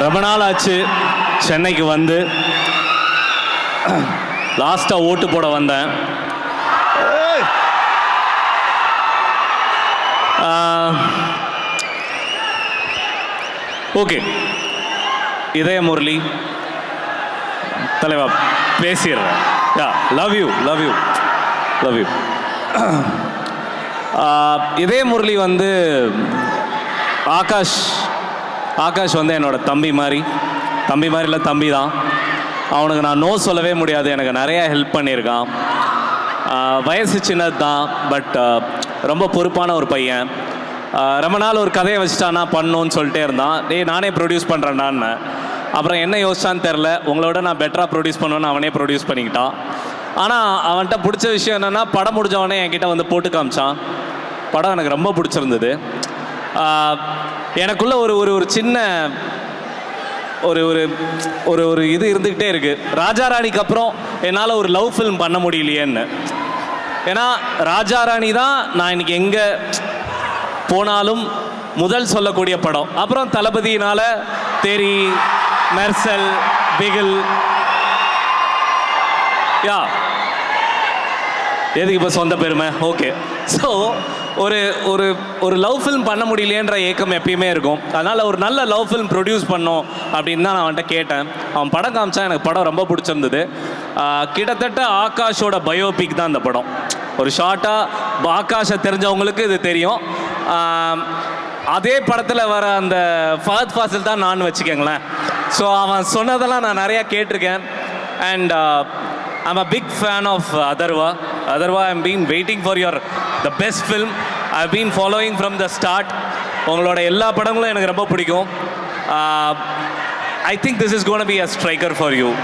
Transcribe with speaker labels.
Speaker 1: ரொம்ப நாள் ஆச்சு சென்னைக்கு வந்து. லாஸ்ட்டாக ஓட்டு போட வந்தேன். ஓகே, இதய முரளி தலைவா பேசிடுறேன். Yeah, love you love you love you. Idhaya Murali வந்து ஆகாஷ் வந்து என்னோட தம்பி மாதிரி இல்லை, தம்பி தான். அவனுக்கு நான் நோ சொல்லவே முடியாது. எனக்கு நிறையா ஹெல்ப் பண்ணியிருக்கான். வயசு சின்னது தான், பட் ரொம்ப பொறுப்பான ஒரு பையன். ரொம்ப நாள் ஒரு கதையை வச்சுட்டானா பண்ணணுன்னு சொல்லிட்டே இருந்தான். நானே ப்ரொடியூஸ் பண்ணுறேன்னான்னு. அப்புறம் என்ன யோசிச்சான்னு தெரில, உங்களோட நான் பெட்டராக ப்ரொடியூஸ் பண்ணுவேன்னு அவனே ப்ரொடியூஸ் பண்ணிக்கிட்டான். ஆனால் அவன்கிட்ட பிடிச்ச விஷயம் என்னென்னா, படம் முடிஞ்சவனே என்கிட்ட வந்து போட்டு காமிச்சான். படம் எனக்கு ரொம்ப பிடிச்சிருந்தது. எனக்குள்ள ஒரு சின்ன ஒரு ஒரு ஒரு ஒரு இது இருந்துக்கிட்டே இருக்குது. ராஜா ராணிக்கு அப்புறம் என்னால் ஒரு லவ் ஃபில்ம் பண்ண முடியலையேன்னு. ஏன்னா ராஜா ராணி தான் நான் இன்னைக்கு எங்கே போனாலும் முதல் சொல்லக்கூடிய படம். அப்புறம் தளபதியினால் தேரி, மெர்சல், பிகில். யா, எதுக்கு இப்போ சொந்த பெருமை? ஓகே. ஸோ ஒரு ஒரு ஒரு லவ் ஃபில்ம் பண்ண முடியலையன்ற ஏக்கம் எப்பயுமே இருக்கும். அதனால் ஒரு நல்ல லவ் ஃபில்ம் ப்ரொடியூஸ் பண்ணோம் அப்படின்னு தான் நான் அவன்கிட்ட கேட்டேன். அவன் படம் காமிச்சான். எனக்கு படம் ரொம்ப பிடிச்சிருந்தது. கிட்டத்தட்ட ஆகாஷோட பயோபிக் தான் இந்த படம். ஒரு ஷார்ட்டாக ஆகாஷை தெரிஞ்சவங்களுக்கு இது தெரியும். அதே படத்தில் வர அந்த ஃபஹத் ஃபாசில் தான் நான் வச்சுக்கோங்களேன். ஸோ அவன் சொன்னதெல்லாம் நான் நிறையா கேட்டிருக்கேன். And I'm a big fan of Atharva. I'm been waiting for the best film. I've been following from the start. உங்களோட எல்லா படங்களும் எனக்கு ரொம்ப பிடிக்கும். I think this is going to be a striker for you.